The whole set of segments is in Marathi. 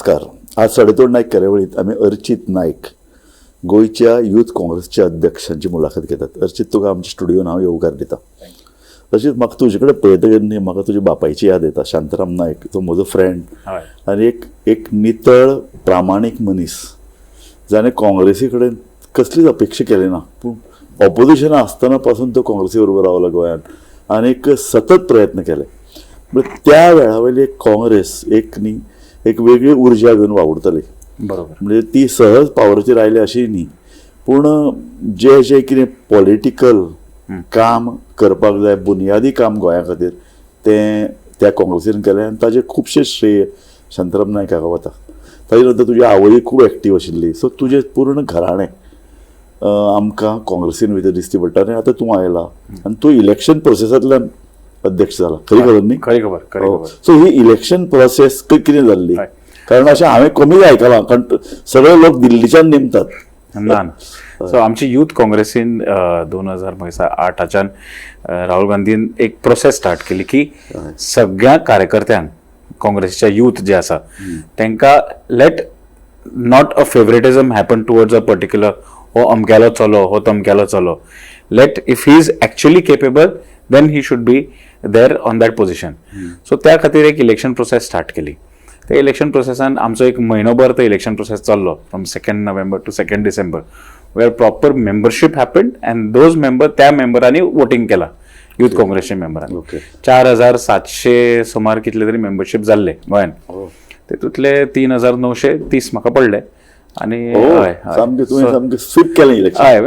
नमस्कार. आज साडेतोड नाईक कार्यावळीत आम्ही अर्चित नाईक गोयच्या युथ काँग्रेसच्या अध्यक्षांची मुलाखत घेतात. अर्चित, तुका आमच्या स्टुडिओन हांव येवकार दिता. अर्चित, म्हाका तुजे कडेन पळयतकीर म्हाका तुज्या बापायची याद येता. शांताराम नायक, तो म्हजो फ्रेंड आनी एक नितळ प्रामाणीक मनीस जाणें काँग्रेसी कडेन कसलीच अपेक्षा केली ना, पूण ऑपोजिशना आसतना पासून तो काँग्रेसी बरोबर रावलो गोंयांत आनीक सतत प्रयत्न केले. म्हणजे त्या वेळावयली एक काँग्रेस एक वेगळी उर्जा घेवन वावुरतली. बरोबर. म्हणजे ती सहज पावराचेर आयली अशी न्ही, पूण जे कितें पॉलिटिकल काम करपाक जाय, बुनयादी काम गोंया खातीर तें त्या काँग्रेसीन केलें आनी ताजें खुबशें श्रेय शांताराम नायकाक वता. ताजे नंतर तुजी आवय खूब एक्टीव आशिल्ली, सो तुजें पूर्ण घराणें आमकां काँग्रेसीन भितर दिश्टी पडटा. आनी आतां तूं आयला आनी तूं इलेक्शन प्रोसेसांतल्यान अध्यक्ष जाला. खरी खबर न्ही? खरी खबर. सो ही इलेक्शन प्रोसेस कितें जाल्ली? कारण अशें हांवें कमी आयकलां, कारण सगळे लोक दिल्लीच्यान नेमतात. ना सो आमची युथ काँग्रेसीन 2008च्यान राहुल गांधीन एक प्रोसेस स्टार्ट केली की सगळ्या कार्यकर्त्यांक काँग्रेसच्या युथ जे आसा तांकां let not a favouritism happen towards a particular हो अमक्यालो चलो, हो तमक्यालो चलो. Let if he is actually capable then he should be there on that position. So त्या खातीर एक इलेक्शन प्रोसेस स्टार्ट केली. त्या इलेक्शन प्रोसेसान आमचो एक म्हयनोभर तो इलेक्शन प्रोसेस चल्लो from 2 November to 2 December, where proper membership happened and those member त्या मेंबरांनी वोटिंग केला. युथ काँग्रेसच्या मेंबरांनी 4700 सुमार कितले तरी मेंबरशीप जाल्ले गोंयान. तेतूंतले 3930 म्हाका पडले. आणि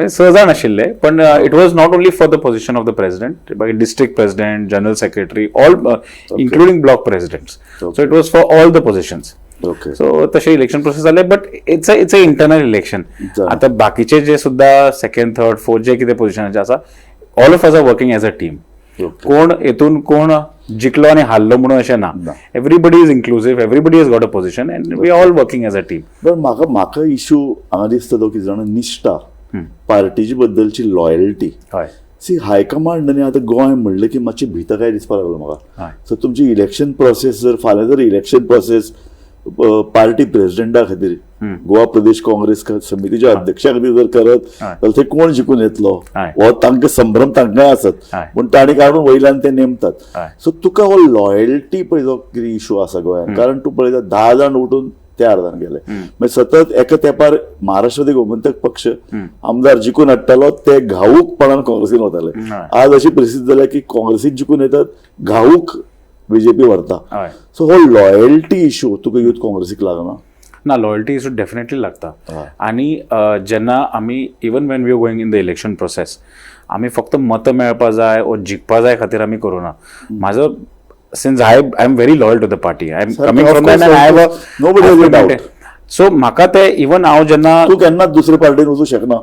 सहज आशिल्ले, पण it was not only for the position of the president, district president, general secretary, all including block presidents. So it was for all the positions. So तसे इलेक्शन प्रोसेस जाले, but it's a internal election. आता बाकीचे जे सुद्धा सेकंड, थर्ड, फोर्थ जे कितें पोझिशनाचे आसा, all of us are working as a team. कोण हेतून कोण जिखलो आणि हारलो म्हणून अशें ना. Everybody is inclusive, everybody is got a position and we all working as a team. पण म्हाका इश्यू हांगा दिसता तो की जाणा निश्ठा, पार्टीची बद्दलची लॉयल्टी. सी हायकमांडांनी आतां गोंय म्हणलें की मातशी भिता काय दिसपाक लागलो म्हाका. सो तुमची इलेक्शन प्रोसेस जर फाल्यां जर इलेक्शन प्रोसेस पार्टी प्रेसिडेंटा खातीर गोवा प्रदेश काँग्रेस समितीच्या अध्यक्षा खातीर जर करत जाल्यार ते कोण जिखून येतलो हो तांकां संभ्रम तांकांय आसत, पूण तांणी काडून वयल्यान ते नेमतात. सो तुका हो लॉयल्टी पळय जो कितें इश्यू आसा गोंयांत, कारण तूं पळयता 10 जाण उठून ते अर्दान गेले. मागीर सतत एका तेंपार महाराष्ट्रातील गोमंतक पक्ष आमदार जिखून हाडटालो, ते घाऊकपणान काँग्रेसीन वताले. आज अशी परिस्थिती जाल्या की काँग्रेसीन जिखून येतात, घाऊक बीजेपी व्हरता. सो हो लॉयल्टी इश्यू तुका युथ काँग्रेसीक लागना? ना, लॉयल्टी इश्यू डेफिनेटली लागता. आणि जेन्ना आमी even when we are going in the election process, आमी फक्त मतं मेळपा जाय ओ जिखपा जाय खातीर आमी करूना. म्हाजो since I am very loyal to the party, I am coming from that and I have a doubt. So म्हाका ते इवन हांव जेन्ना तूं केन्नाच दुसरे पार्टीन वचूं शकना.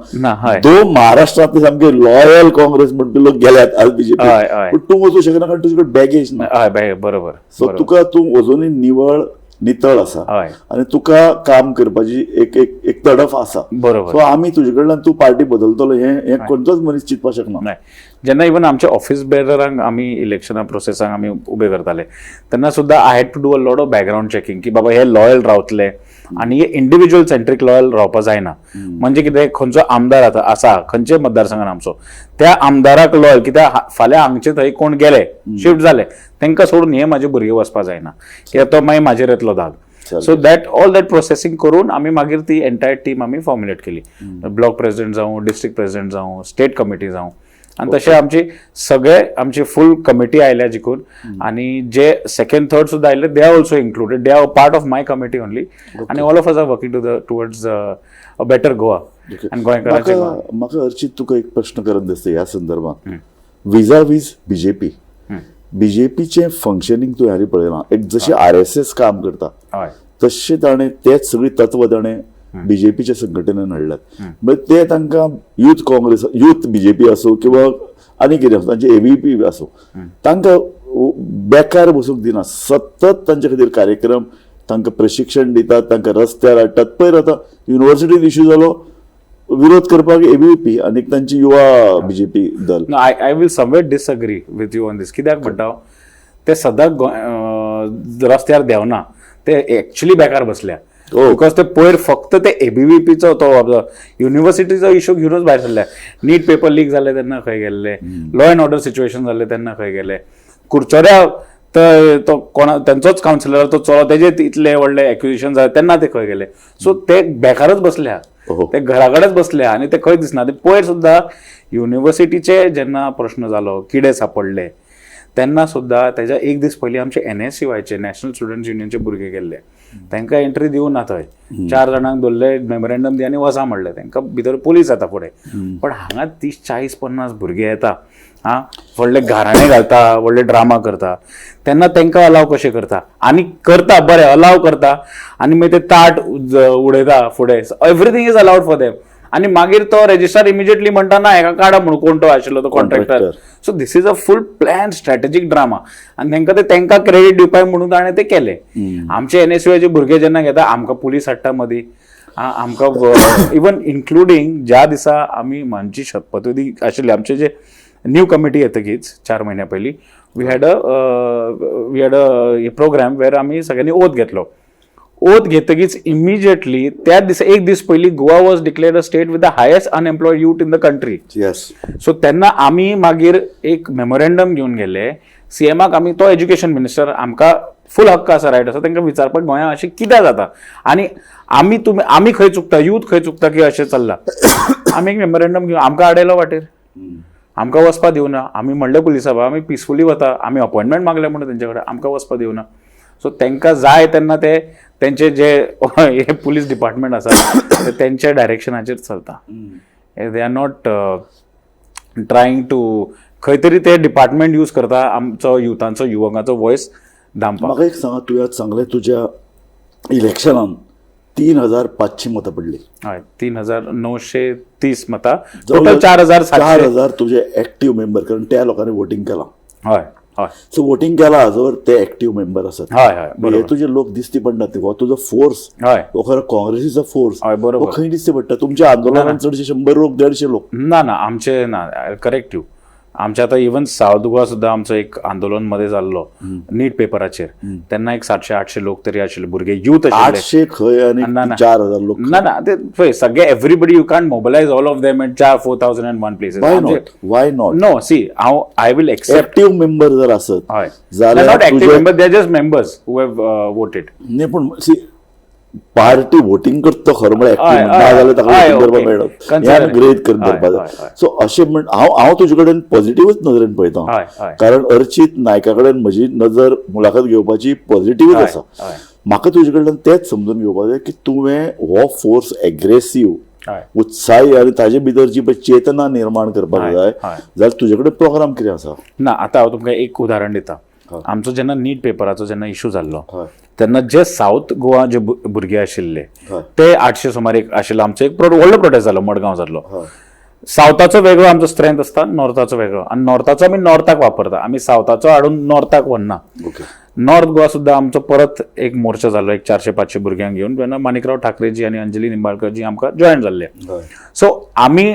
दो महाराष्ट्रांतले सामके लॉयल काँग्रेस म्हणटा लोक गेल्यात आज बीजेपी, पूण तूं वचूं शकना कारण तुजे कडेन बॅगेज ना. बरोबर. सो तुका तूं अजुनूय नितळ आसा आनी तुका काम करपाची एक तडफ आसा. बरोबर. सो आमी तुजे कडल्यान तूं पार्टी बदलतलो हे खंयचोच मनीस चिंतपाक शकना. जेन्ना इवन आमच्या ऑफिस बेररांक आमी इलेक्शना प्रोसेसांक आमी उबे करताले तेन्ना सुद्दां I had to do a lot of background checking की बाबा हे लॉयल रावतले आणि हे इंडिव्हिज्युअल सेंट्रीक लॉयल रावपा जायना. म्हणजे कितें, खंयचो आमदार आसा खंयचे मतदारसंघान आमचो, त्या आमदाराक लॉयल, कित्याक फाल्यां हांगचे थंय कोण गेले, शिफ्ट जाले, तांकां सोडून हे म्हाजे भुरगे वचपा जायना, कित्याक तो मागीर म्हाजेर येतलो दाग. So that all that processing करून आमी मागीर ती एंटायर टीम आमी फॉर्म्युलेट केली. ब्लॉक प्रेसिडेंट जावं, डिस्ट्रिक्ट प्रेसिडेंट जावं, स्टेट कमिटी जावं, आणि तसे आमची फुल कमिटी आयल्या जिखून. आणि जे सेकंड, थर्ड सुद्धा आयले, they are also included, they are part of my committee only. आणि all of us are working towards a better Goa आणि गोंयकारांचे. म्हाका अर्चित तुका एक प्रश्न करत दिसता ह्या संदर्भात. विजा वीज बीजेपीचे फंक्शनिंग तूं ह्यारी पळयलां. एक जशी RSS काम करता तशें ताणें तेच सगळी तत्व ताणें बीजेपीच्या संघटनेन हाडल्यात. म्हणजे ते तांकां युथ काँग्रेस, युथ बीजेपी असो किंवा आनी कितें असो, तांचे AVP असो, तांकां बेकार बसूंक दिना. सतत तांचे खातीर कार्यक्रम, तांकां प्रशिक्षण दितात, तांकां रस्त्यार हाडटात. पयर आतां युनिव्हर्सिटीन इश्यू जालो, विरोध करपाक AVP आनी तांची युवा बीजेपी दल. I will somewhat disagree with you on this. कित्याक म्हणटा ते सदां रस्त्यार देंवना, ते एक्च्युअली बेकार बसल्या Oh. बिकॉज ते पयर फक्त ते एबीव्हीपीचो तो युनिव्हर्सिटीचो इश्यू घेऊनच भायर सरले. नीट पेपर लीक जाले तेन्ना खंय गेल्ले, लॉ अँड ऑर्डर सिच्युएशन जाल्ले तेन्ना खंय गेले, कुरचोऱ्या तो कोणा त्यांचोच कावन्सिलर तो चलो तेजे इतले व्हडले एक्विजिशन जाले तेन्ना ते खंय गेले. सो ते बेकारच बसल्या, ते घराकडेच बसल्या आनी ते खंय दिसना. ते पयर सुद्दां युनिव्हर्सिटीचे जेन्ना प्रश्न जालो, किडे सापडले तेन्ना सुद्दां तेच्या एक दीस पयलीं आमचे NSCYचे नॅशनल स्टुडंट्स युनियनचे भुरगे गेल्ले, तांकां एंट्री दिवना थंय. 4 जाणांक धरले, मेमोरेंडम दी आनी वसा म्हणलें. तांकां भितर पुलीस येता फुडें. पण हांगा 30-40-50 भुरगे येता, व्हडले घाराणे घालता, व्हडले ड्रामा करता, तेन्ना तांकां अलाव कशें करता आनी करता बरें अलाव करता आनी मागीर ते ताट उडयता फुडें. Everything is allowed for them. आनी मागीर तो रेजिस्ट्रार इमिजिएटली म्हणटा ना हेका काडा म्हणून कोण तो आशिल्लो तो contractor. So this is a full plan strategic drama आनी तांकां क्रेडीट दिवपाक म्हणून ताणें ते केले. आमचे NSCYचे भुरगे जेन्ना घेता आमकां पुलीस हाडटा मदीं, आमकां इवन इन्क्लुडींग ज्या दिसा आमी आमची शपथविधी आशिल्ली, आमचे जे न्यू कमिटी येतकीच 4 महिन्या पयलीं we had a program where आमी सगळ्यांनी ओथ घेतलो. ओथ घेतकीच इमिजिएटली त्या दिसा एक दीस पयलीं Goa was declared a state with the highest unemployed youth in the country. So तेन्ना आमी मागीर एक मेमोरेंडम घेवन गेले CMाक. आमी तो एज्युकेशन मिनिस्टर, आमकां फूल हक्क आसा, रायट आसा तांकां विचारपाक गोंयांत अशें कित्याक जाता आनी आमी खंय चुकता, यूथ खंय चुकता की अशें चल्लां. आमी एक मेमोरेंडम घेवन आमकां आडयलो वाटेर, आमकां वचपा दिवना. आमी म्हणलें पुलिसा आमी पिसफुली वता, आमी अपॉयंटमेंट मागलें म्हणून तेंचे कडेन, आमकां वचपा दिवना. सो तांकां जाय तेन्ना ते तेंचे जे हे पुलीस डिपार्टमेंट आसा ते तेंच्या डायरेक्शनाचेर चलता. They are not trying to खंय तरी ते डिपार्टमेंट यूज करता आमचो युथांचो युवकांचो वॉयस दामपाक. म्हाका एक सांगा, तुवें सांगलें तुज्या इलेक्शनान 3,500 मतां पडली. हय, 3,930 मतां, टोटल 4,000 तुजे एक्टिव्ह मेंबर, कारण त्या लोकांनी वोटिंग केलां. हय हय. सो वोटिंग केला हाजोर ते एक्टिव्ह मेंबर आसात. हय हय. हे तुजे लोक दिसती पडनात. हो तुजो फोर्स, हय, हो खरो काँग्रेसीचो फोर्स, हय, बरोबर. खंय दिसती पडटा. तुमच्या आंदोलनात चडशे 100 लोक, 150 लोक ना आमचे ना. Correct you. आमचे आतां इवन सावथ गोवा सुद्दां आमचो एक आंदोलन मध्ये जाल्लो नीट पेपराचेर, तेन्ना एक 700-800 लोक तरी आशिल्ले भुरगे, यूथ आशिल्ले. 800 खंय आनी 4,000 लोक. ना ते पळय सगळे everybody, you can't mobilise all of them at 4,001 places. Why not? No, see I will accept active member जर आसत हय जाल्यार not active member, they are just members who have voted. नाही, पण सी पार्टी वोटिंग करता खरो म्हळ्यार एक्टिव्ह ना जाल्यार ताका करपाक मेळना, ग्रेट करपाक. सो अशें म्हण हांव तुजे कडेन पॉझिटिव्हच नजरेन पळयता, कारण अर्चित नायका कडेन म्हजी नजर मुलाखत घेवपाची पॉझिटिव्हच आसा. म्हाका तुजे कडल्यान तेच समजून घेवपाक जाय की तुवें हो फोर्स एग्रेसिव्ह, उत्साही आनी ताजे भितर जी पळय चेतना निर्माण करपाक जाय, जाल्यार तुजे कडेन प्रोग्राम कितें आसा? ना, आतां हांव तुमकां एक उदाहरण दिता. आमचो जेन्ना नीट पेपराचो जेन्ना इश्यू जाल्लो तेन्ना जे साऊथ गोवा जे भुरगे आशिल्ले ते 800 सुमार एक आशिल्लो. आमचो एक व्हडलो प्रोटेस्ट जालो मडगांव जाल्लो. सावथाचो वेगळो आमचो स्ट्रेंथ आसता, नॉर्थाचो वेगळो, आनी नॉर्थाचो आमी नॉर्थाक वापरता. आमी सावथाचो हाडून नॉर्थाक व्हरना. नॉर्थ गोवा सुद्दां आमचो परत एक मोर्चा जाल्लो, एक 400-500 भुरग्यांक घेवन, तेन्ना माणिकराव ठाकरेजी आनी अंजली निंबाळकरजी आमकां जॉयन जाल्ले. सो आमी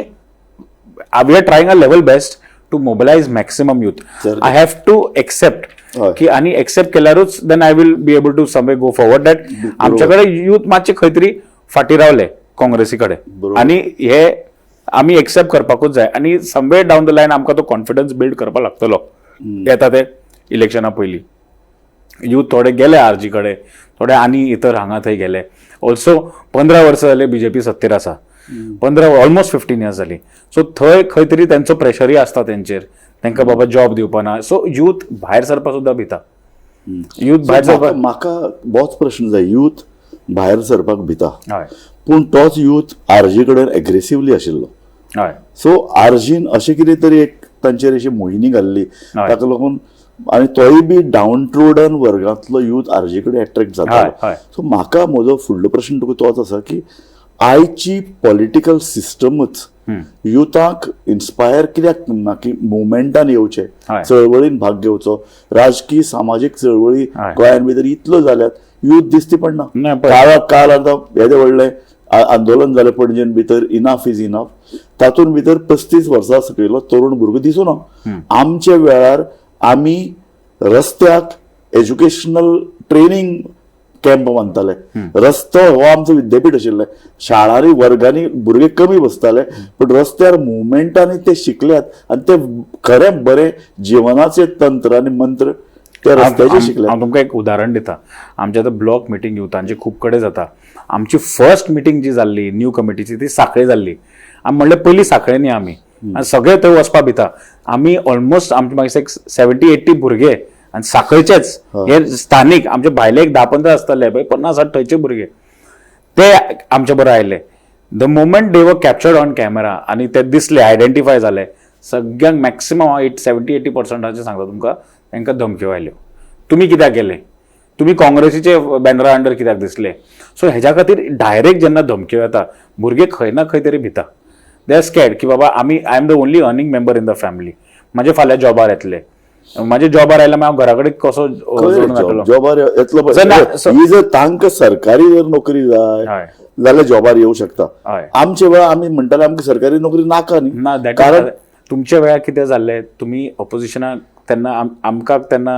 we are trying a level best to mobilise maximum youth. I have to accept की आनी एक्सेप्ट केल्यारूच then I will be able to someway go forward. That आमच्याकडे यूथ मातशे खंय तरी फाटी रावले काँग्रेसी कडेन, आनी हे आमी एक्सेप्ट करपाकूच जाय. आनी समवे डावन द लायन आमकां तो कॉन्फिडन्स बिल्ड करपाक लागतलो. येता ते इलेक्शना पयलीं यूथ थोडे गेले आरजी कडेन, थोडे आनी इतर हांगा थंय गेले. ऑल्सो 15 वर्सां जाले BJP सत्तेर आसा, 15 ऑलमोस्ट 15 इयर्स जाली. सो थंय खंय तरी तेंचो प्रेशरूय आसता तेंचेर, तांकां बाबा जॉब दिवपाना. सो यूथ भायर सरपाक सुद्दां भिता. यूथ भायर सरपाक म्हाका बोच प्रश्न जाय. यूथ भायर सरपाक भिता, हय, पूण तोच यूथ आरजी कडेन एग्रेसिव्हली आशिल्लो. हय. सो आरजीन अशें कितें तरी एक तांचेर अशी मोहिनी घाल्ली, ताका लागून आनी तोय बी डावन ट्रोडन वर्गांतलो यूथ आरजी कडेन अट्रॅक्ट जाता. सो म्हाका म्हजो फुडलो प्रश्न तुका तोच आसा की आयची पॉलिटिकल सिस्टमच युथाक इन्स्पायर कित्याक करना की मुवमेंटान येवचे, चळवळीन भाग घेवचो. राजकीय सामाजीक चळवळी गोंयान भितर इतल्यो जाल्यात, यूथ दिसती पडना. काल आतां येदे व्हडलें आंदोलन जालें पणजेन भितर, इनफ इज इनफ, तातूंत भितर 35 वर्सां सकयलो तरुण भुरगो दिसूना. आमच्या वेळार आमी रस्त्याक एज्युकेशनल ट्रेनिंग कॅम्प बांदताले. रस्तो हो आमचो विद्यापीठ आशिल्ले, शाळांनी वर्गांनी भुरगे कमी बसताले, पण रस्त्यार मुवमेंटांनी ते शिकल्यात आणि ते खरें बरें जिवनाचे तंत्र आनी मंत्र ते रस्त्याचे शिकल्यात. हांव तुमकां एक उदाहरण दिता. आमच्या आतां ब्लॉक मिटींग युथांची खूब कडेन जाता. आमची फर्स्ट मिटींग जी जाल्ली न्यू कमिटीची ती सांखळे जाल्ली. आमी म्हणलें पयलीं सांखळे न्ही आमी, आनी सगळे थंय वचपा भिता. आमी ऑलमोस्ट आमचे मागीर एक 70-80 भुरगे आनी सांखळचेच हे स्थानीक आमचे भायले एक 10-15 आसताले पळय, 50-60 थंयचे भुरगे ते आमचे बरोबर आयले. द मोमेंट दे वर कॅप्चर्ड ऑन कॅमेरा आनी ते दिसले, आयडेंटिफाय जाले, सगळ्यांक मॅक्सिमम 70-80% सांगता तुमकां तांकां धमक्यो आयल्यो. तुमी कित्याक गेले, तुमी काँग्रेसीचे बॅनरा अंडर कित्याक दिसले. सो हेज्या खातीर डायरेक्ट जेन्ना धमक्यो येता भुरगे खंय ना खंय तरी भिता. दे आर स्कॅर्ड की बाबा I am the only earning member in the family, म्हाजे फाल्यां जॉबार येतले, म्हाजे जॉबार आयला हांव घरा कडेन कसो जॉबार येतलो. ही जर तांकां सरकारी जर नोकरी जाय जाल्यार जॉबार येवं शकता. आमचे वेळा आमी म्हणटाले आमकां सरकारी नोकरी नाका न्ही, कारण तुमच्या वेळार कितें जाल्लें, तुमी ऑपोजिशनाक तेन्ना आमकां तेन्ना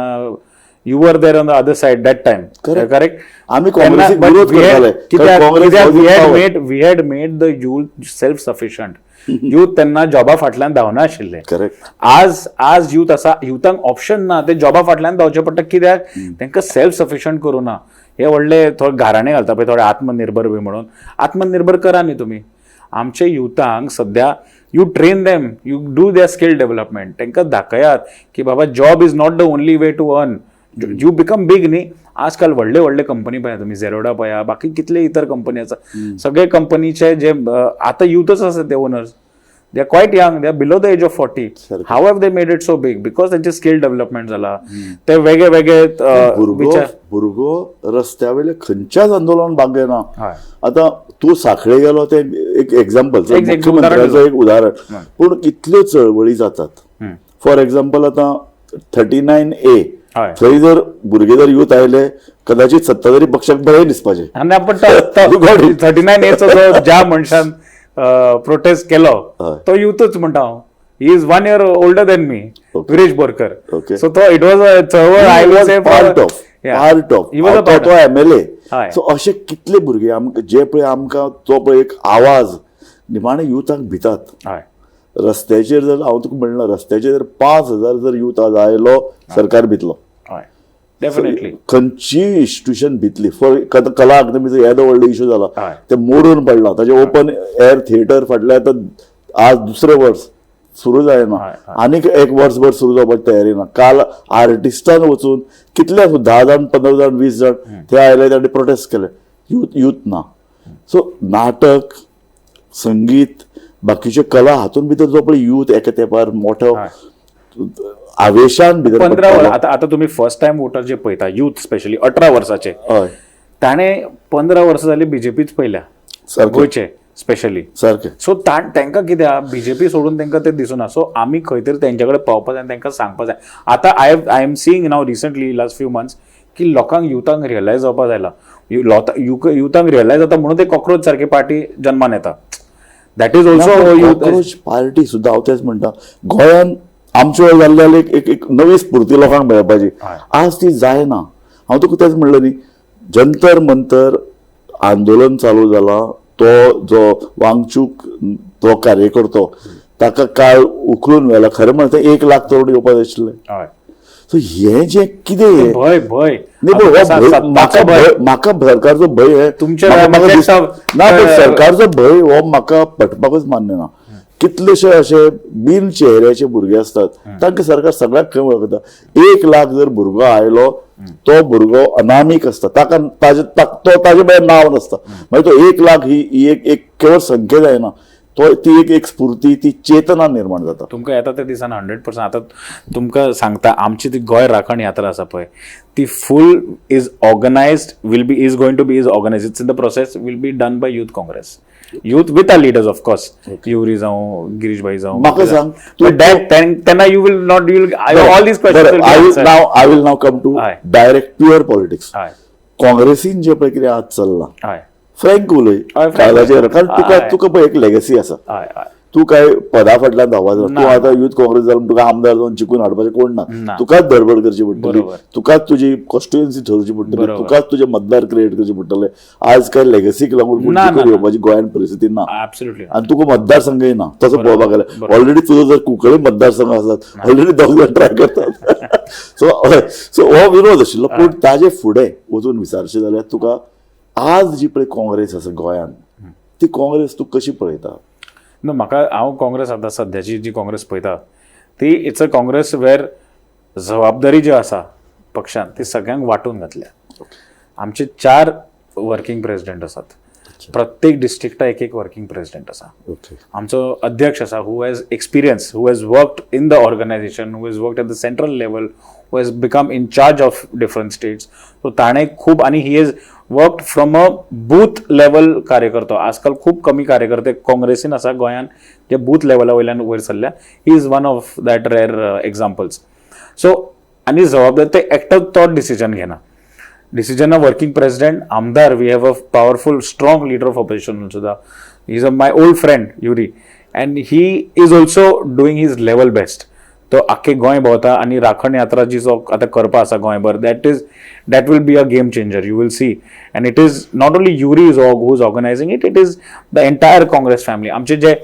you were there on the other side that time, correct. आमी काँग्रेसीक विरोध करताले. We had made the youth self sufficient. Youth तेन्ना जॉबा फाटल्यान धांवना आशिल्ले. करेक्ट. आज यूथ आसा, युथांक ऑप्शन ना, ते जॉबा फाटल्यान धांवचे पडटा. कित्याक तांकां सेल्फ सफिशियंट करूं ना. हे व्हडले थोडे घाराणे घालता पळय थोडे आत्मनिर्भर बी म्हणून, आत्मनिर्भर करा न्ही तुमी. आमचे युथांक सद्या you train them, you do their skill development. तांकां दाखयात की बाबा job is not the only way to earn. You become big न्ही. आजकाल व्हडले व्हडले कंपनी पळया तुम्ही, झेरोडा पळया, बाकी कितले इतर कंपनी आसा. सगळे कंपनीचे जे आता युथच आसा ते owners, they are quite young, they are below the age of 40. How have they made it so big? Because त्यांचे स्किल डेव्हलपमेंट जाला. ते वेगळे वेगळे भुरगो रस्त्या वयले खंयच्याच आंदोलन भाग घेना. आता तूं सांखळे गेलो ते एक एक्झाम्पल, मुख्यमंत्र्याचो एक उदाहरण, पूण इतल्यो चळवळी जातात. फॉर एक्झाम्पल आता 39A थंय जर भुरगे जर युथ आयले कदाचित सत्ताधारी पक्षाक बरें दिसपाचें. 39A जो ज्या मनशान प्रोटेस्ट केलो तो युथच म्हणटा हांव. He is 1 year older than me, Viresh Borkar. So तो इट वॉज अ चळवळ. I will say part of तो MLA. सो अशे कितले भुरगे जे पळय आमकां तो पळय एक आवाज निमाणे युथाक भितात. रस्त्याचेर जर हांव तुका म्हणला, रस्त्याचेर जर 5,000 जर युथ आज आयलो सरकार भितलो. डेफिनेटली खंयची इन्स्टिट्यूशन भितली. फॉर कला अकादमीचो येदो व्हडलो इश्यू जाला, ते मोडून पडला. ताचे ओपन एअर थिएटर फाटल्या आज दुसरें वर्स सुरू जायना, आनीक एक वर्सभर सुरू जावपाची तयारी ना. काल आर्टिस्टान वचून कितले 10 जाण 15 जाण 20 जाण ते आयले, तांणी प्रोटेस्ट केले. युथ ना. सो नाटक, संगीत, बाकीच्यो कला हातून भितर जो पळय युथ एका तेंपार मोठो आवेशान भितर 15 आता तुम्ही फर्स्ट टाइम वोटर जे पळयता युथ स्पेशली 18 वर्साचे, ताणे 15 वर्सां जाली बीजेपीच पयल्या गोंयचे स्पेशली सारखे. सो तांकां कित्याक बीजेपी सोडून तांकां ते दिसना. सो आमी खंय तरी तेंच्या कडेन पावपाक जाय, तांकां सांगपाक जाय. आतां I am seeing now recently last few months की लोकांक युथांक रियलायज जावपाक जायला. युथांक रियलायज जाता म्हणून ते कॉक्रोच सारकी पार्टी जन्मान येता. That is also cockroach party सुद्दां हांव तेच म्हणटा. गोंयांत आमच्या वेळ जाल्ले एक नवी स्फूर्ती लोकांक मेळपाची, आज ती जायना. हांव तुका तेच म्हणलें न्ही, जंतर मंतर आंदोलन चालू जाला. तो जो वांगचूक तो कार्यकर्तो ताका काल उखलून व्हेला. खरें म्हणटा 1 लाख करोड येवपाक जाय आशिल्ले. सो हें जें कितें भंय म्हाका सरकारचो भंय सरकारचो भंय हो म्हाका पटपाकूच मान्य ना. कितलेशे अशे बिन चेहऱ्याचे भुरगे असतात, तांकां सरकार सगळ्याक खंय वळखता. 1 लाख जर भुरगो आयलो तो भुरगो अनामीक असता, ताजे भायर नांव नासता. मागीर तो 1 लाख ही एक केवळ संख्या जायना, तो ती एक स्फूर्ती, ती चेतना निर्माण जाता. तुमकां येता त्या दिसान 100%. आता तुमकां सांगता आमची ती गोंय राखण यात्रा आसा पळय, ती full is organised, is going to be organised. It's in the process, will be done by youth Congress, youth with our leaders of course. युवरी जावं, गिरीश भाई जावं, म्हाका सांग तेन्ना you will not, you will all this questions. I will now come to direct pure politics. काँग्रेसीन जे पळय कितें आज चल्लां, फ्रँक उलय कायद्याचेर, कारण तुका पळय एक लेगसी आसा. तू काय पदा फाटल्यान धांवत राव. तू आतां युथ काँग्रेस जावन तुका आमदार जावन चिकून हाडपाचें कोण ना. तुकाच धडपड करची पडटली, तुकाच तुजी कॉन्स्टिट्युएन्सी ठरवची पडटली, तुकाच तुजे मतदार क्रिएट करचे पडटले. आज काय लेगसीक लागून कोण येवपाची गोंयान परिस्थिती ना, आणि तुका मतदारसंघय ना. तसं पळोवपाक गेल्यार ऑलरेडी तुजो जर कुंकळे मतदारसंघ आसात, ऑलरेडी दोग जाण ट्राय करतात. सो हो विरोध आशिल्लो. पूण ताजे फुडें वचून विचारचें जाल्यार तुका आज जी पळय काँग्रेस आसा गोंयान, ती काँग्रेस तूं कशी पळयता? म्हाका हांव काँग्रेस आतां सद्याची जी काँग्रेस पळयता ती इट्स अ काँग्रेस वेर जबाबदारी जी आसा पक्षान ती सगळ्यांक वांटून घातल्या. आमचे 4 वर्किंग प्रेसिडेंट आसात, प्रत्येक डिस्ट्रिक्टा एक वर्किंग प्रेसिडेंट आसा. आमचो अध्यक्ष आसा who has experience, who has worked in the organisation, who has worked at the central level, who has become in charge of different states. So ताणें खूब, आनी he has worked from a booth level कार्यकर्तो. आजकाल खूब कमी कार्यकर्ते काँग्रेसीन आसा गोंयान जे बूथ लेवला वयल्यान वयर सरल्या. He is one of that rare examples. So आनी जबाबदारी ते एकटोच तो डिसिजन घेना. Decision of working president, Amdar, we have a powerful, strong leader of opposition also. He's my old friend, Yuri. And he is also doing his level best. तो आख्खे गोंय भोंवता आनी राखण यात्रा जी जो आतां करपा आसा गोंयभर, that will be a game changer, you will see. And it is not only Yuri who's organizing it, it is the entire Congress family. आमचे जे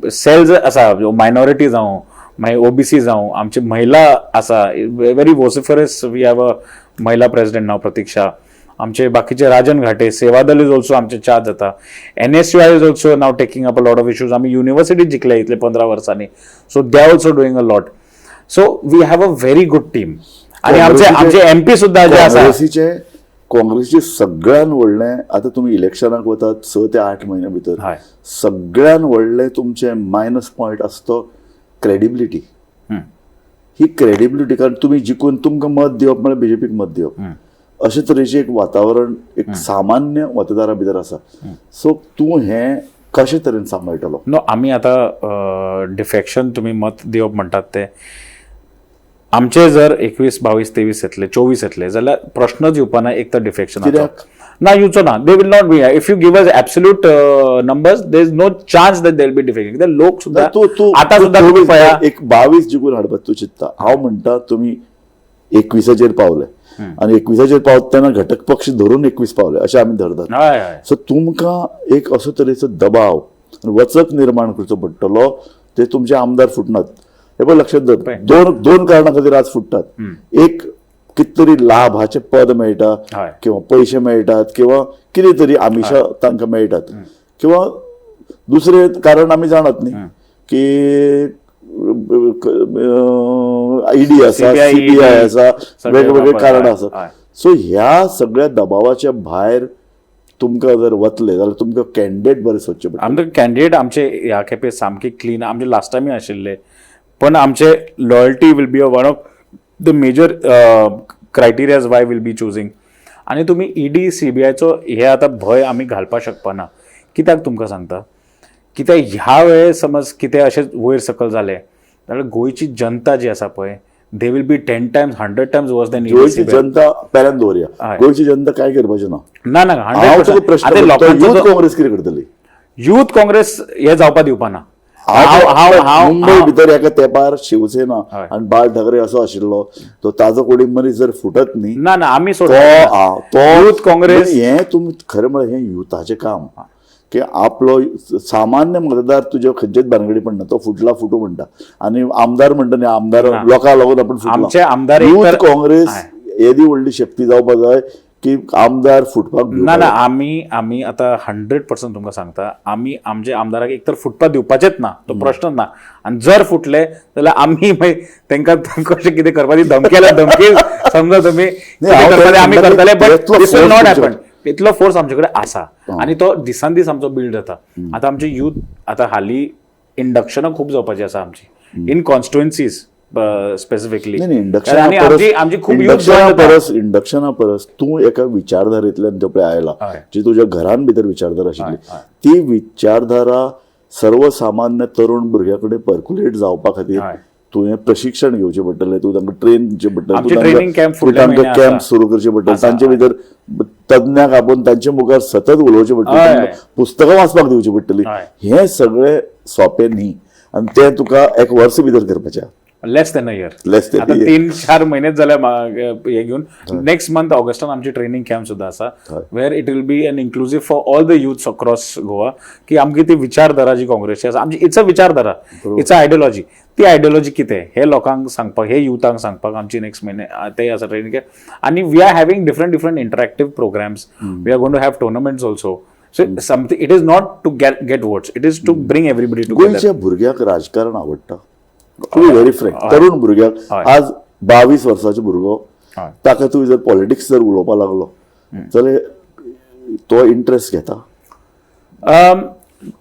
सेल्स आसा, मायनॉरिटी जावं, मागीर OBC जावं, आमची महिला आसा, very vociferous. We have a mahila president नाव प्रतीक्षा. आमचे बाकीचे राजन घाटे, सेवादल इज ऑल्सो आमचे चार्ज जाता. NSUI इज ऑल्सो नाव taking up a lot of issues. आम्ही युनिव्हर्सिटी जिंकल्या इतले 15 वर्सांनी. So they are also doing a lot. So we have a very good team. आणि आमचे MP सुद्धा जे आसा, काँग्रेसचे सगळ्यान व्हडलें, आतां तुमी इलेक्शनाक वतात 6 ते 8 महिन्या भितर, सगळ्यान व्हडलें तुमचे मायनस पॉयंट आसता क्रेडिबिलिटी. ही क्रेडिबिलिटी, कारण तुम्ही जिखून तुमकां मत दिवप म्हळ्यार BJPक मत दिवप, अशे तरेचे एक वातावरण एक सामान्य मतदारा भितर आसा. सो तूं हें कशे तरेन सांबाळटलो? नो, आमी आतां डिफेक्शन तुमी मत दिवप म्हणटात ते आमचे जर 21, 22, 23 येतले, 24 येतले जाल्यार प्रश्नच येवपाना एक तर डिफेक्शनाचो. ना, येवचो ना. They will not be. If you give us absolute numbers, there is no chance that they will be defecting. ते लोक सुद्धा आता सुद्धा तुम्ही पळया, एक 22 जिखून हाडपाक तूं चित्ता. हांव म्हणटा तुमी 21चेर पावले, आनी 21चेर पावतना घटक पक्ष धरून 21 पावले अशें आमी धरतात. सो तुमकां एक असो तरेचो दबाव वचक निर्माण करचो पडटलो. ते तुमचे आमदार फुटनात. हे पळय लक्षात दर, दोन कारणां खातीर आज फुटतात. एक कितें तरी लाभाचे पद मेळटा, किंवा पयशे मेळटात, किंवा कितें तरी आमिशां तांकां मेळटात, किंवा दुसरें कारण आमी जाणात न्ही की ED आसा, CBI आसा, वेगवेगळे कारणां आसा. सो ह्या सगळ्या दबावाच्या भायर तुमकां जर वतले जाल्यार तुमकां कॅन्डिडेट बरे सोदचे पडटले. आमचे कॅन्डिडेट आमचे ह्या खेपे सामके क्लीन. आमचे लास्ट टायमी आशिल्ले, पण आमचे loyalty will be one of the major criterias why will be choosing. आनी तुमी ED, CBIचो हे आतां भंय आमी घालपाक शकपाना. कित्याक तुमकां सांगता, कित्याक ह्या वेळेस समज कितें अशें वयर सकयल जालें जाल्यार गोंयची जनता जी आसा पळय, दे विल बी 10 times 100 times वर्स दॅन गोंयची जनता पेल्यान दवरया. गोंयची जनता काय करपाचे ना. ना 100%. युथ काँग्रेस कितें करतली? युथ काँग्रेस हे जावपा दिवपाना. मुंबय भितर एका तेंपार शिवसेना आनी बाळ ठाकरे असो आशिल्लो, तो ताजो कोणी मनीस जर फुटत न्ही, ना आमी तो युथ काँग्रेस. हें तुमी खरें म्हळ्यार हें युथाचें काम की आपलो सामान्य मतदार तुज्या खंयचेच भानगडी पडना, तो फुटला फुटू म्हणटा. आनी आमदार म्हणटा न्ही, आमदार लोकांक लागून आपण फुटला. युथ काँग्रेस येदी व्हडली शक्ती जावपाक जाय की आमदार फुटपाक ना आमी आतां 100% तुमकां सांगता, आमी आमच्या आमदाराक एक तर फुटपाक दिवपाचेच ना, तो प्रश्न ना. आनी जर फुटले जाल्यार आमी तांकां कशें कितें करपाची धमकी समजा तुमी आमी करतले, but this will not happen. इतलो फोर्स आमचे कडेन आसा आनी तो दिसान दीस आमचो बिल्ड जाता. आतां आमचे युथ आतां हालीं इंडक्शनां खूब जावपाची आसा आमची इन कॉन्स्टिट्युएन्सीज स्पेसिफिकली. इंडक्शना परस तूं एका विचारधारेंतल्यान तो पळय आयला, जी तुज्या घरान भितर विचारधारा आशिल्ली, ती विचारधारा सर्वसामान्य तरुण भुरग्या कडेन पर्क्युलेट जावपा खातीर तुवें प्रशिक्षण घेवचें पडटलें, तूं तांकां ट्रेन करचें पडटलें, तूं तांकां कॅम्प सुरू करचे पडटले, तांचे भितर तज्ञाक आपोवन तांचे मुखार सतत उलोवचें पडटलें, पुस्तकां वाचपाक दिवची पडटलीं. हें सगळें सोंपें न्ही आनी तें तुका एक वर्स भितर करपाचें less than a year. Less than a आता year. 3-4 महिनेच जाल्या हे घेऊन नेक्स्ट मंथ ऑगस्टान आमची ट्रेनिंग कॅम्प सुद्धा आसा where it will be an inclusive for all the youths across Goa की आमची ती विचारधारा जी काँग्रेसची आसा आमची इट्स अ विचारधारा इट्स अ आयडियोलॉजी ती आयडियोलॉजी कितें हे लोकांक सांगपाक हे युथांक सांगपाक आमची नेक्स्ट महिने ते आसा ट्रेनिंग आनी we are having different interactive programs we are going to have tournaments also. So something it is not to get votes it is to bring everybody together. गोंयच्या भुरग्याक राजकारण आवडटा टू बी व्हेरी फ्रँक. तरुण भुरग्याक आज 22 वर्साचो भुरगो ताका तूं जर पॉलिटिक्स जर उलोवपाक लागलो जाल्यार तो इंटरेस्ट घेता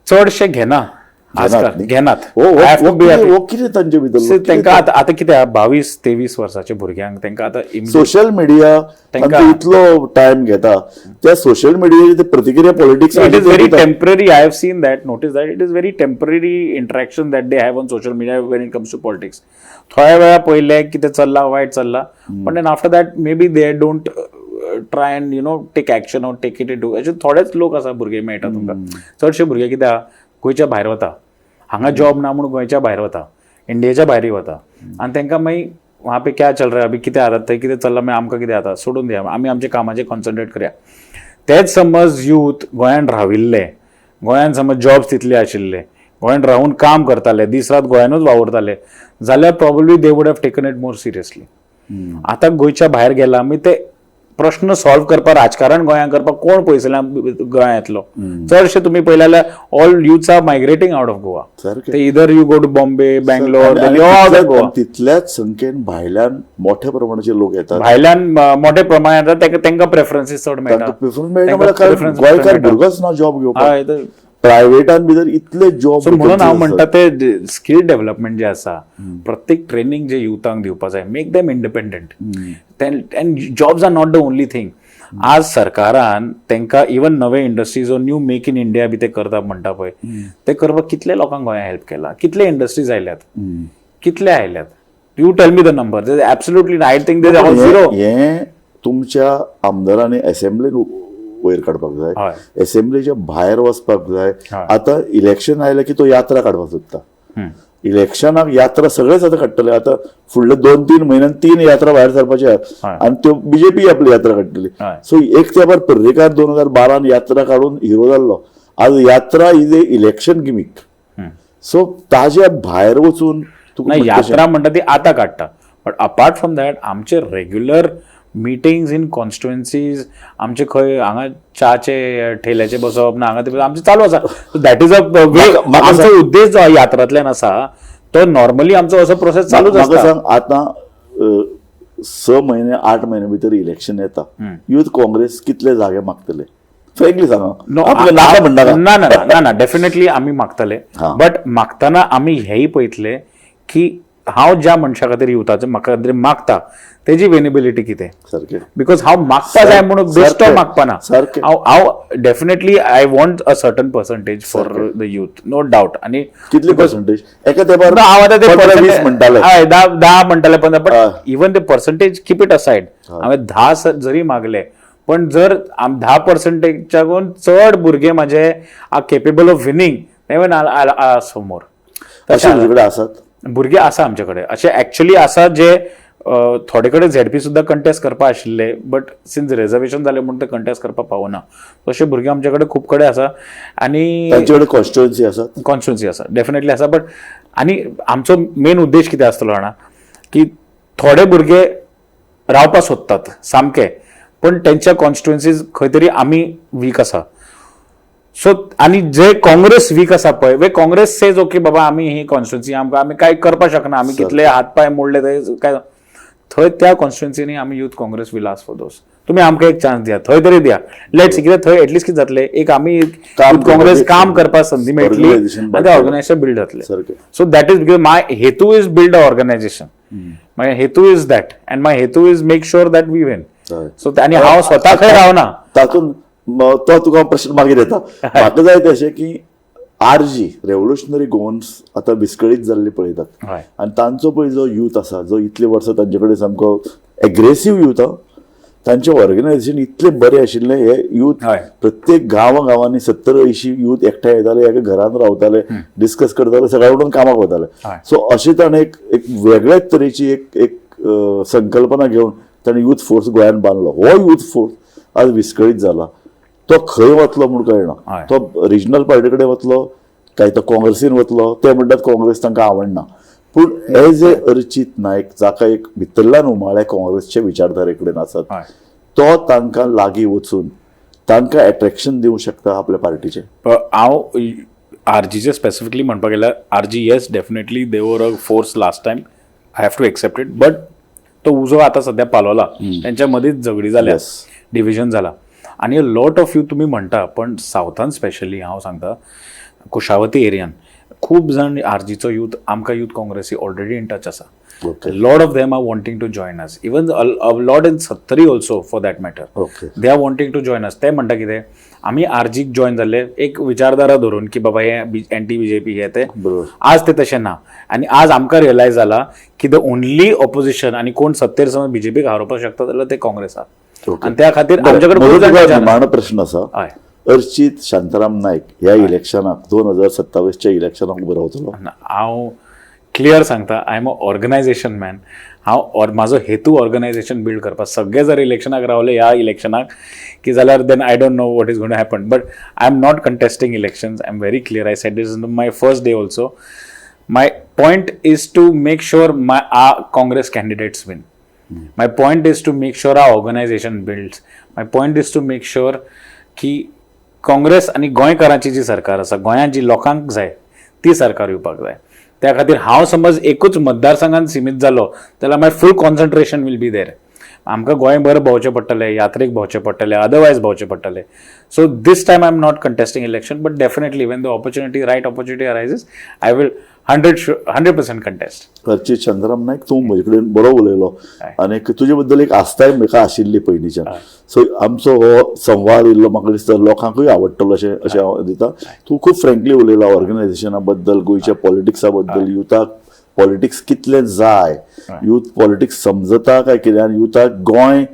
चडशे घेना आजकाल घेनात. कितें तांचे भितर तांकां आतां कितें 22-23 वर्साच्या भुरग्यांक तांकां आतां सोशल मिडिया इतलो टायम घेता त्या सोशल मिडियाची प्रतिक्रिया politics it is very temporary. I have seen that notice that it is very temporary interaction that they have on social media when it comes to politics. थोड्या वेळा पयले कितें चल्ला वायट चल्ला पण then after that may be they don't try and take action or take it to अशे थोडेच लोक आसा भुरगे मेळटा तुमकां. चडशे भुरगे कित्याक गोंयच्या भायर वता हांगा जॉब ना म्हणून गोंयच्या भायर वता इंडियेच्या भायरूय वता आनी तांकां मागीर वहाँ पे क्या चल रहा है अभी कितें जाता थंय कितें चल्लां मागीर आमकां कितें जाता सोडून दिया आमी आमच्या कामाचेर कॉन्सन्ट्रेट करया. तेच समज यूथ गोंयान राविल्ले गोंयान समज जॉब्स तितले आशिल्ले गोंयान रावून काम करताले दीस रात गोंयानूच वावुरताले जाल्यार probably they wood have taken it more seriously. आतां गोंयच्या भायर गेला मागीर ते प्रश्न सॉल्व करपाक राजकारण गोंयांत करपाक कोण पयसल्यान गोंयांत येतलो. चडशे तुमी पळयलें जाल्यार all youths are migrating out of Goa. ते इधर you go to Bombay Bangalore तितल्याच संख्येन भायल्यान मोठ्या प्रमाणाचे लोक येतात. भायल्यान मोठ्या प्रमाणात येतात तांकां प्रेफरन्सीस चड मेळटा. गोंयकार भुरगोच ना जॉब घेवपाक प्रायव्हेटान भितर इतले जॉब. म्हणून हांव म्हणटा ते स्कील डेव्हलपमेंट जे आसा प्रत्येक ट्रेनिंग जे युथांक दिवपाक जाय make them independent and jobs are not the only thing. आज सरकारान तांकां इवन नवे industries new make in India बी ते करता म्हणटा पळय ते करपाक कितले लोकांक गोंयांत हेल्प केला कितले इंडस्ट्रीज आयल्यात कितले आयल्यात you tell me the number. Absolutely I think there are zero. हे तुमच्या आमदारांनी असेंब्लीन वयर काडपाक जाय असेंब्लीच्या भायर वचपाक जाय. आतां इलेक्शन आयलें की तो यात्रा काडपाक सोदता. इलेक्शनाक यात्रा सगळेच आतां काडटले. आतां फुडले 2-3 म्हयन्यान 3 यात्रा भायर सरपाचे आनी त्यो बीजेपी आपली यात्रा काडटली. सो एक तेंपार पर्रेकार 2012 यात्रा काडून हिरो जाल्लो. आज यात्रा इज ए इलेक्शन गिमीक. सो ताज्या भायर वचून यात्रा म्हणटा ती आतां काडटा बट अपार्ट फ्रॉम दॅट आमचे रेग्युलर मिटिंग्स इन कॉन्स्टिट्युएन्सीज आमचे खंय हांगा च्याचे ठेल्याचे बसप ना हांगा ते आमचे चालू आसा. दॅट इज अ वे. आमचो उद्देश जो यात्रांतल्यान आसा तो नॉर्मली आमचो असो प्रोसेस चालूच आसता. सांग आतां 6 महिने 8 महिने भितर इलेक्शन येता युथ काँग्रेस कितले जागे मागतले फ्रँकली सांगा. ना डेफिनेटली आमी मागतले बट मागतना आमी हेय पळयतले की हांव ज्या मनशा खातीर युथाचे म्हाका खातीर मागता तेजी वेनेबिलिटी कितें सारकें बिकॉज हांव मागता जाय म्हणून बेश्टो मागपाना. हांव definitely I want a certain percentage for the youth no doubt. आनी कितली पर्संटेज एका तेंपार हांव आतां ते 20 म्हणटाले हय 10 म्हणटाले but even the percentage keep it aside. हांवें 10 जरी मागले पण जर 10%च्याकून चड भुरगे म्हाजे are capable of winning even I समोर अशे आसात भुरगे आसा आमचे कडेन अशे एक्चुअली आसा जे थोडे कडेन झेडपी सुद्दां कंटेस्ट करपा आशिल्ले बट सिन्स रिजर्वेशन जालें म्हणून ते कंटेस्ट करपाक पावना. तशे भुरगे आमचे कडेन खूब कडेन आसा आनी कॉन्स्टिट्युएन्सी आसा डेफिनेटली आसा. बट आनी आमचो मेन उद्देश कितें आसतलो जाणा की थोडे भुरगे रावपाक सोदतात सामके पण तेंच्या कॉन्स्टिट्युएन्सीज खंय तरी आमी वीक आसा. सो आनी जे काँग्रेस वीक आसा पळय वे काँग्रेस सेज ओके बाबा आमी ही कॉन्स्टिट्युएन्सी आमी कांय करपाक शकना आमी कितले हात पाय मोडले काय थंय त्या कॉन्स्टिट्युएन्सीनी आमी youth Congress will ask for those. तुमी आमकां एक चान्स दिया थंय तरी दिया लेट्स सी कित्याक थंय एटलीस्ट कितें जातलें एक आमी युथ काँग्रेस काम करपाक संदी मेळटली आनी तें ऑर्गनायजेशन बिल्ड जातलें. So that is because my हेतू is build a organisation. My हेतू इज दॅट अँड माय हेतू is make sure that we win. So आनी हांव स्वता खंय रावना तातूंत तो तुका प्रश्न मागीर येता. म्हाका जाय ते अशें की RG रेव्होल्युशनरी गोवन्स आतां विस्कळीत जाल्ली पळयतात आनी तांचो पळय जो यूथ आसा जो इतले वर्सां तांचे कडेन सामको एग्रेसीव यूथ तांचे ऑर्गनायझेशन इतले बरें आशिल्लें हे यूथ हय. प्रत्येक गांवांनी 70-80 यूथ एकठांय येताले एका घरान रावताले डिस्कस करताले सकाळी उठून कामाक वताले हय. सो अशें ताणें एक वेगळ्याच तरेची एक संकल्पना घेवन ताणें यूथ फोर्स गोंयांत बांदलो. हो यूथ फोर्स आज विस्कळीत जाला. तो खंय वतलो म्हूण कळना. हय. तो रिजनल पार्टी कडेन वतलो काय तो काँग्रेसीन वतलो ते म्हणटात काँग्रेस तांकां आवडना. पूण एज ए अर्चित नायक जाका एक भितरल्यान उमाळे काँग्रेसचे विचारधारे कडेन आसात हय. तो तांकां लागीं वचून तांकां एट्रॅक्शन दिवंक शकता आपल्या पार्टीचें. हांव आरजीचे स्पेसिफिकली म्हणपाक गेल्यार RG yes definitely they were a force last time I have to accept it but तो उजो आतां सध्या पालोला त्यांच्या मदींच झगडी जाल्या Yes. डिव्हिजन जाला आनी अ लॉट ऑफ यू तुमी म्हणटा पण सावथान स्पेशली हांव सांगता कुशावती एरियान खूब जाण आरजीचो यूथ आमकां यूथ काँग्रेसी ऑलरेडी इन टच आसा. Okay. Lot of them are wanting to join us even a lot in Sattari also for that matter. Okay. They are wanting to join us. ते म्हणटा कितें आमी आरजीक जॉइन जाल्ले एक विचारधारा धरून की बाबा हे एंटी बीजेपी हे ते बरोबर. आज ते तशें ना आनी आज आमकां रियलायज जाला की द ओनली ऑपोजिशन आनी कोण सत्तेर समज बीजेपीक हारोवपाक शकता जाल्यार ते काँग्रेस आहा. Okay. आनी त्या खातीर आमचे कडेन म्हजो खूब तुका जाणांचे निमाणो प्रश्न आसा. हय. अर्चित शांताराम नायक ह्या इलेक्शनाक 2027च्या इलेक्शनाक उबो रावतलो. हांव क्लियर सांगता I am a organisation man. हांव म्हाजो हेतू ऑर्गनायझेशन बिल्ड करपाक. सगळे जर इलेक्शनाक रावले ह्या इलेक्शनाक की जाल्यार then I don't know what is going to happen but I am not contesting elections. I am very clear. I said this in my first day also. My point is to make sure our Congress candidates win. My point is to make sure our organization builds. My point is to make sure की काँग्रेस आनी गोंयकारांची जी सरकार आसा गोंयांत जी लोकांक जाय ती सरकार येवपाक जाय. त्या खातीर हांव समज एकूच मतदारसंघात सीमित जालो जाल्यार माय फूल कॉन्सन्ट्रेशन वील बी देर. आमकां गोंयभर भोंवचें पडटलें यात्रेक भोंवचें पडटलें अदरवायज भोंवचें पडटलें. So this time I am not contesting election but definitely when the right opportunity arises I will 100% contest. Archit Shantaram Naik तूं म्हजे कडेन बरो उलयलो आनी तुजे बद्दल एक आस्ताय म्हाका आशिल्ली पयलींच्यान. सो आमचो हो संवाद इल्लो म्हाका दिसता लोकांकूय आवडटलो अशें हांव दिता. तूं खूब फ्रँकली उलयला ऑर्गनायझेशना बद्दल गोंयच्या पॉलिटिक्सा बद्दल युथाक पॉलिटिक्स कितलें जाय युथ पॉलिटिक्स समजता काय कितें आनी युथाक गोंय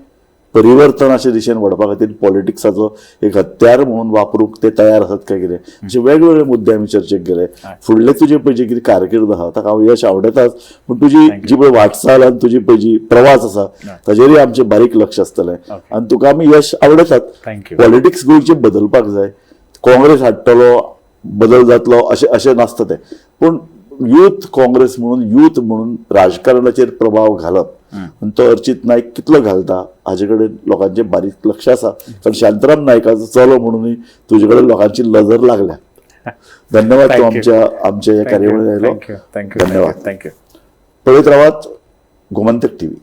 परिवर्तनाच्या दिशेन व्हरपा खातीर पॉलिटिक्साचो एक हत्यार म्हणून वापरूंक ते तयार आसात काय कितें अशे वेगवेगळे मुद्दे आमी चर्चेक गेले. फुडले तुजे पळय जे कितें कारकीर्द आहा ताका हांव यश आवडटाच पूण तुजी जी पळय वाटचाल आनी तुजी पळय जी प्रवास आसा ताजेरूय आमचें बारीक लक्ष आसतलें आनी तुका आमी यश आवडटात. पॉलिटिक्स गोंयचें बदलपाक जाय. काँग्रेस हाडटलो बदल जातलो अशें नासता तें पूण यूथ काँग्रेस म्हणून यूथ म्हणून राजकारणाचेर प्रभाव घालप आनी तो अर्चित नायक कितलो घालता हाजे कडेन लोकांचें बारीक लक्ष आसा. कारण शांताराम नायकाचो चलो म्हणूनय तुजे कडेन लोकांची नजर लागल्या. धन्यवाद तूं आमच्या ह्या कार्यावळीन आयलो. धन्यवाद. थँक्यू. पळयत रावात गोमंतक टीव्ही.